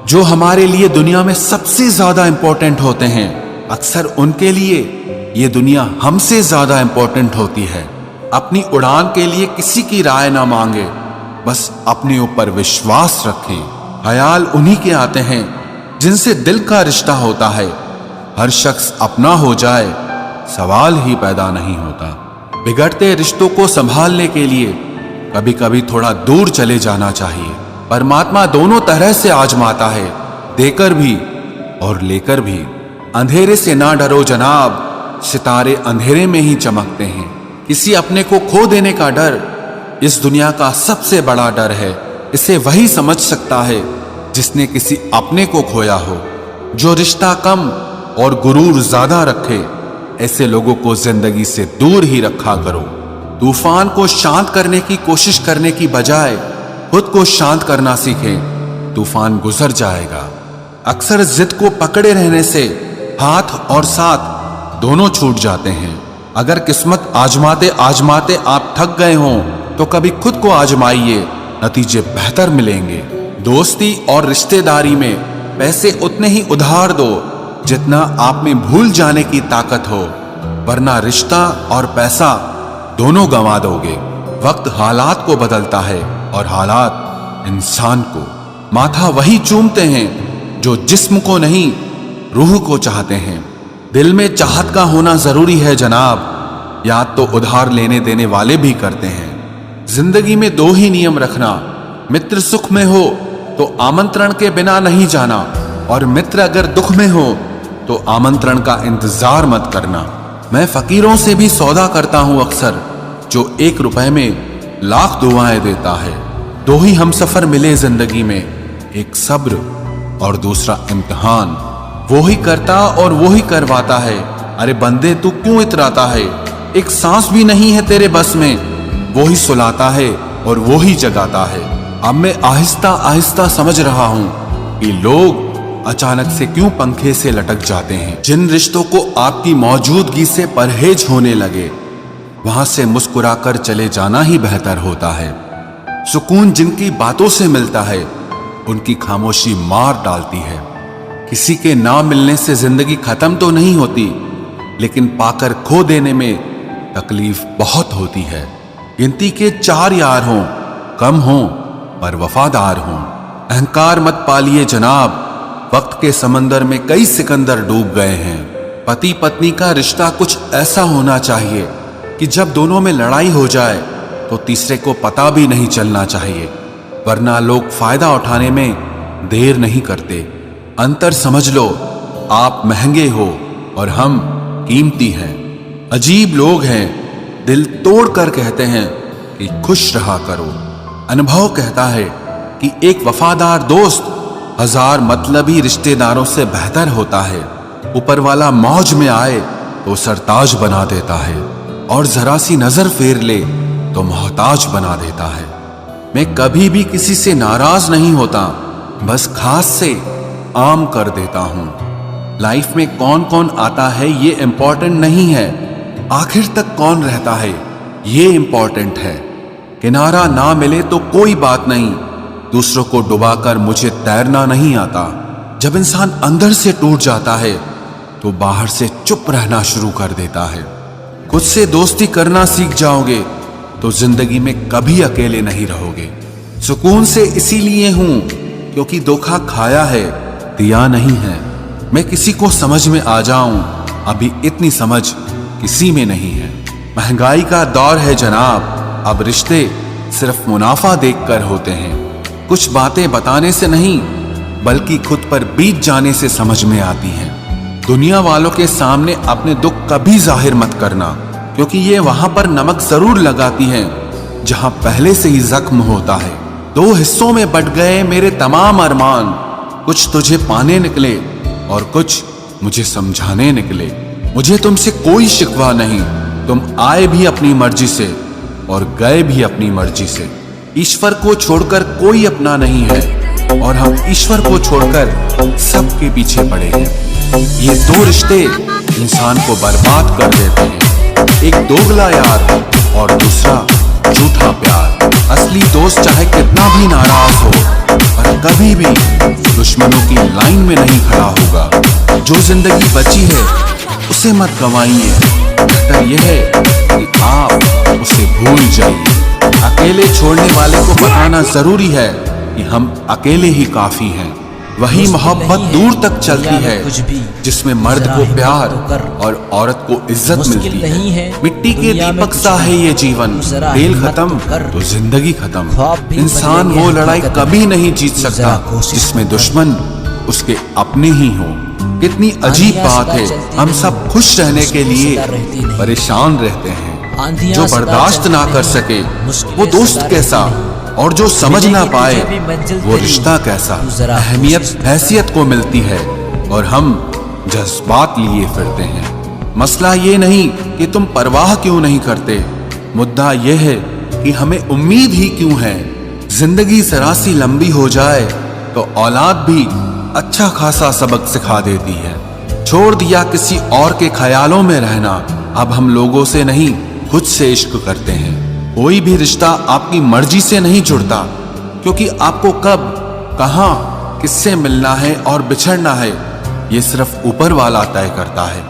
जो हमारे लिए दुनिया में सबसे ज्यादा इंपॉर्टेंट होते हैं, अक्सर उनके लिए ये दुनिया हमसे ज्यादा इंपॉर्टेंट होती है। अपनी उड़ान के लिए किसी की राय ना मांगे, बस अपने ऊपर विश्वास रखें। ख्याल उन्हीं के आते हैं जिनसे दिल का रिश्ता होता है। हर शख्स अपना हो जाए, सवाल ही पैदा नहीं होता। बिगड़ते रिश्तों को संभालने के लिए कभी कभी थोड़ा दूर चले जाना चाहिए। परमात्मा दोनों तरह से आजमाता है, देकर भी और लेकर भी। अंधेरे से ना डरो जनाब, सितारे अंधेरे में ही चमकते हैं। किसी अपने को खो देने का डर इस दुनिया का सबसे बड़ा डर है। इसे वही समझ सकता है जिसने किसी अपने को खोया हो। जो रिश्ता कम और गुरूर ज्यादा रखे, ऐसे लोगों को जिंदगी से दूर ही रखा करो। तूफान को शांत करने की कोशिश करने की बजाय खुद को शांत करना सीखें, तूफान गुजर जाएगा। अक्सर जिद को पकड़े रहने से हाथ और साथ दोनों छूट जाते हैं। अगर किस्मत आजमाते आजमाते आप थक गए हों तो कभी खुद को आजमाइए, नतीजे बेहतर मिलेंगे। दोस्ती और रिश्तेदारी में पैसे उतने ही उधार दो जितना आप में भूल जाने की ताकत हो, वरना रिश्ता और पैसा दोनों गंवा दोगे। वक्त हालात को बदलता है और हालात इंसान को। माथा वही चूमते हैं जो जिस्म को नहीं, रूह को चाहते हैं। दिल में चाहत का होना जरूरी है जनाब, याद तो उधार लेने देने वाले भी करते हैं। जिंदगी में दो ही नियम रखना, मित्र सुख में हो तो आमंत्रण के बिना नहीं जाना, और मित्र अगर दुख में हो तो आमंत्रण का इंतजार मत करना। मैं फकीरों से भी सौदा करता हूं अक्सर, जो 1 रुपए में लाख दुआएं देता है। दो ही हम सफर मिले जिंदगी में, एक सब्र और दूसरा इम्तिहान। वो ही करता और वो ही करवाता है। अरे बंदे तू क्यों इतराता है, एक सांस भी नहीं है तेरे बस में। वो ही सुलाता है और वो ही जगाता है। अब मैं आहिस्ता आहिस्ता समझ रहा हूं कि लोग अचानक से क्यों पंखे से लटक जाते हैं। जिन रिश्तों को आपकी मौजूदगी से परहेज होने लगे, वहां से मुस्कुराकर चले जाना ही बेहतर होता है। सुकून जिनकी बातों से मिलता है, उनकी खामोशी मार डालती है। किसी के ना मिलने से जिंदगी खत्म तो नहीं होती, लेकिन पाकर खो देने में तकलीफ बहुत होती है। गिनती के 4 यार हों, कम हों पर वफादार हों। अहंकार मत पालिए जनाब, वक्त के समंदर में कई सिकंदर डूब गए हैं। पति पत्नी का रिश्ता कुछ ऐसा होना चाहिए कि जब दोनों में लड़ाई हो जाए तो तीसरे को पता भी नहीं चलना चाहिए, वरना लोग फायदा उठाने में देर नहीं करते। अंतर समझ लो, आप महंगे हो और हम कीमती हैं। अजीब लोग हैं, दिल तोड़ कर कहते हैं कि खुश रहा करो। अनुभव कहता है कि एक वफादार दोस्त 1000 मतलबी रिश्तेदारों से बेहतर होता है। ऊपर वाला मौज में आए तो सरताज बना देता है, और जरा सी नजर फेर ले तो मोहताज बना देता है। मैं कभी भी किसी से नाराज नहीं होता, बस खास से आम कर देता हूं। लाइफ में कौन कौन आता है ये इंपॉर्टेंट नहीं है, आखिर तक कौन रहता है ये इंपॉर्टेंट है। किनारा ना मिले तो कोई बात नहीं, दूसरों को डुबाकर मुझे तैरना नहीं आता। जब इंसान अंदर से टूट जाता है तो बाहर से चुप रहना शुरू कर देता है। खुद से दोस्ती करना सीख जाओगे तो जिंदगी में कभी अकेले नहीं रहोगे। सुकून से इसीलिए हूं क्योंकि धोखा खाया है, दिया नहीं है। मैं किसी को समझ में आ जाऊं, अभी इतनी समझ किसी में नहीं है। महंगाई का दौर है जनाब, अब रिश्ते सिर्फ मुनाफा देखकर होते हैं। कुछ बातें बताने से नहीं, बल्कि खुद पर बीत जाने से समझ में आती हैं। दुनिया वालों के सामने अपने दुख कभी जाहिर मत करना, क्योंकि ये वहां पर नमक जरूर लगाती हैं जहां पहले से ही जख्म होता है। 2 हिस्सों में बट गए मेरे तमाम अरमान, कुछ तुझे पाने निकले और कुछ मुझे समझाने निकले। मुझे तुमसे कोई शिकवा नहीं, तुम आए भी अपनी मर्जी से और गए भी अपनी मर्जी से। ईश्वर को छोड़कर कोई अपना नहीं है, और हम ईश्वर को छोड़कर सबके पीछे पड़े हैं। ये 2 रिश्ते इंसान को बर्बाद कर देते हैं, एक दोगला यार और दूसरा झूठा प्यार। असली दोस्त चाहे कितना भी नाराज हो, पर कभी भी दुश्मनों लाइन में नहीं खड़ा होगा। जो जिंदगी बची है उसे मत गंवाइए, बेहतर यह है कि आप उसे भूल जाइए। अकेले छोड़ने वाले को बताना जरूरी है कि हम अकेले ही काफी हैं। वही मोहब्बत दूर तक चलती है जिसमें मर्द को प्यार और औरत को इज्जत मिलती है। मिट्टी के दीपक सा है ये जीवन, तेल खत्म तो जिंदगी खत्म। इंसान वो लड़ाई कभी नहीं जीत सकता जिसमें दुश्मन उसके अपने ही हो। कितनी अजीब बात है, हम सब खुश रहने के लिए परेशान रहते हैं। जो बर्दाश्त ना कर सके वो दोस्त कैसा, और जो समझ ना पाए वो रिश्ता कैसा। अहमियत हैसियत को मिलती है और हम जज्बात लिए फिरते हैं। मसला ये नहीं कि तुम परवाह क्यों नहीं करते, मुद्दा ये है कि हमें उम्मीद ही क्यों है। जिंदगी जरा सी लंबी हो जाए तो औलाद भी अच्छा खासा सबक सिखा देती है। छोड़ दिया किसी और के ख्यालों में रहना, अब हम लोगों से नहीं खुद से इश्क करते हैं। कोई भी रिश्ता आपकी मर्जी से नहीं जुड़ता, क्योंकि आपको कब, कहां, किससे मिलना है और बिछड़ना है ये सिर्फ ऊपर वाला तय करता है।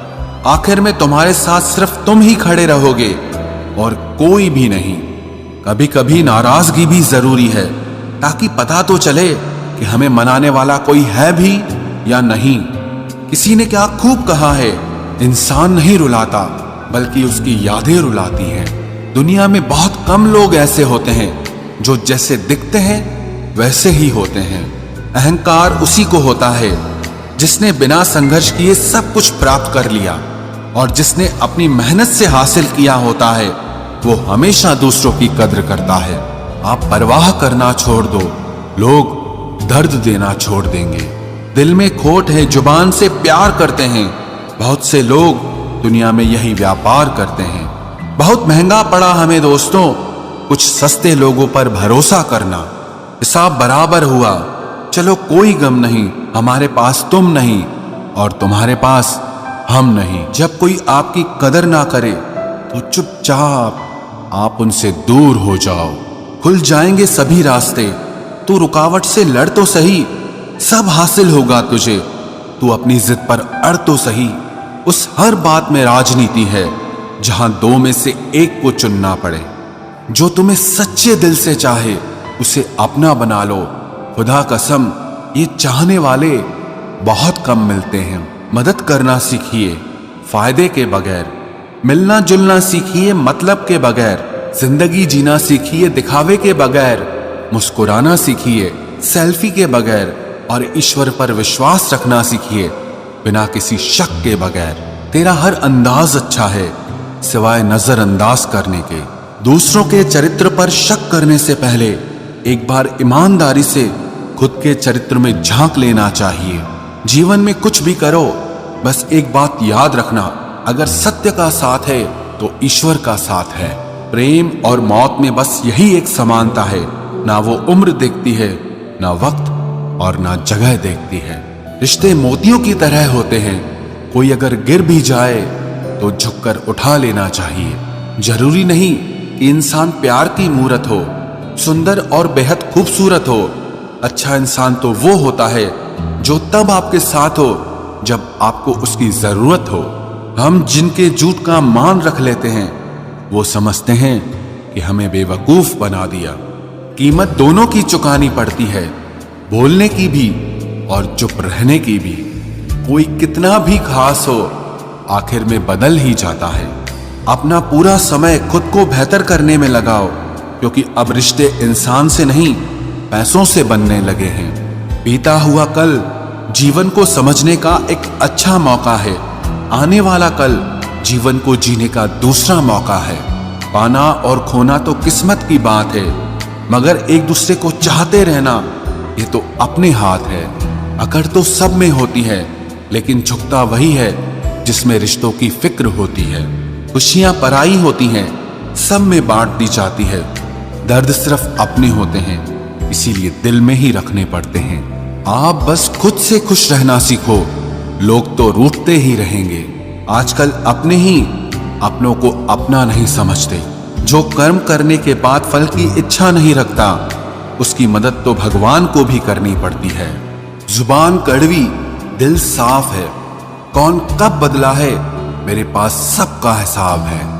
आखिर में तुम्हारे साथ सिर्फ तुम ही खड़े रहोगे और कोई भी नहीं। कभी कभी नाराजगी भी जरूरी है ताकि पता तो चले कि हमें मनाने वाला कोई है भी या नहीं। किसी ने क्या खूब कहा है, इंसान नहीं रुलाता बल्कि उसकी यादें रुलाती हैं। दुनिया में बहुत कम लोग ऐसे होते हैं जो जैसे दिखते हैं वैसे ही होते हैं। अहंकार उसी को होता है जिसने बिना संघर्ष किए सब कुछ प्राप्त कर लिया, और जिसने अपनी मेहनत से हासिल किया होता है वो हमेशा दूसरों की कद्र करता है। आप परवाह करना छोड़ दो, लोग दर्द देना छोड़ देंगे। दिल में खोट है, जुबान से प्यार करते हैं। बहुत से लोग दुनिया में यही व्यापार करते हैं। बहुत महंगा पड़ा हमें दोस्तों कुछ सस्ते लोगों पर भरोसा करना। हिसाब बराबर हुआ, चलो कोई गम नहीं, हमारे पास तुम नहीं और तुम्हारे पास हम नहीं। जब कोई आपकी कदर ना करे तो चुपचाप आप उनसे दूर हो जाओ। खुल जाएंगे सभी रास्ते, तू रुकावट से लड़ तो सही, सब हासिल होगा तुझे। तू अपनी जिद पर अड़ तो सही। उस हर बात में राजनीति है जहां दो में से एक को चुनना पड़े। जो तुम्हें सच्चे दिल से चाहे उसे अपना बना लो। खुदा कसम ये चाहने वाले बहुत कम मिलते हैं। मदद करना सीखिए फायदे के बगैर, मिलना जुलना सीखिए मतलब के बगैर, जिंदगी जीना सीखिए दिखावे के बगैर, मुस्कुराना सीखिए सेल्फी के बगैर, और ईश्वर पर विश्वास रखना सीखिए बिना किसी शक के बगैर। तेरा हर अंदाज अच्छा है सिवाय नजरअंदाज करने के। दूसरों के चरित्र पर शक करने से पहले एक बार ईमानदारी से खुद के चरित्र में झांक लेना चाहिए। जीवन में कुछ भी करो, बस एक बात याद रखना, अगर सत्य का साथ है तो ईश्वर का साथ है। प्रेम और मौत में बस यही एक समानता है, ना वो उम्र देखती है, ना वक्त और ना जगह देखती है। रिश्ते मोतियों की तरह होते हैं, कोई अगर गिर भी जाए तो झुककर उठा लेना चाहिए। जरूरी नहीं कि इंसान प्यार की मूरत हो, सुंदर और बेहद खूबसूरत हो। अच्छा इंसान तो वो होता है जो तब आपके साथ हो जब आपको उसकी जरूरत हो। हम जिनके झूठ का मान रख लेते हैं वो समझते हैं कि हमें बेवकूफ बना दिया। कीमत दोनों की चुकानी पड़ती है, बोलने की भी और चुप रहने की भी। कोई कितना भी खास हो आखिर में बदल ही जाता है। अपना पूरा समय खुद को बेहतर करने में लगाओ, क्योंकि अब रिश्ते इंसान से नहीं पैसों से बनने लगे हैं। बीता हुआ कल जीवन को समझने का एक अच्छा मौका है, आने वाला कल जीवन को जीने का दूसरा मौका है। पाना और खोना तो किस्मत की बात है, मगर एक दूसरे को चाहते रहना ये तो अपने हाथ है। अकड़ तो सब में होती है, लेकिन झुकता वही है जिसमें रिश्तों की फिक्र होती है। खुशियां पराई होती हैं, सब में बांट दी जाती है। दर्द सिर्फ अपने होते हैं, इसीलिए दिल में ही रखने पड़ते हैं। आप बस खुद से खुश रहना सीखो, लोग तो रूठते ही रहेंगे। आजकल अपने ही अपनों को अपना नहीं समझते। जो कर्म करने के बाद फल की इच्छा नहीं रखता, उसकी मदद तो भगवान को भी करनी पड़ती है। जुबान कड़वी, दिल साफ है। कौन कब बदला है, मेरे पास सबका हिसाब है।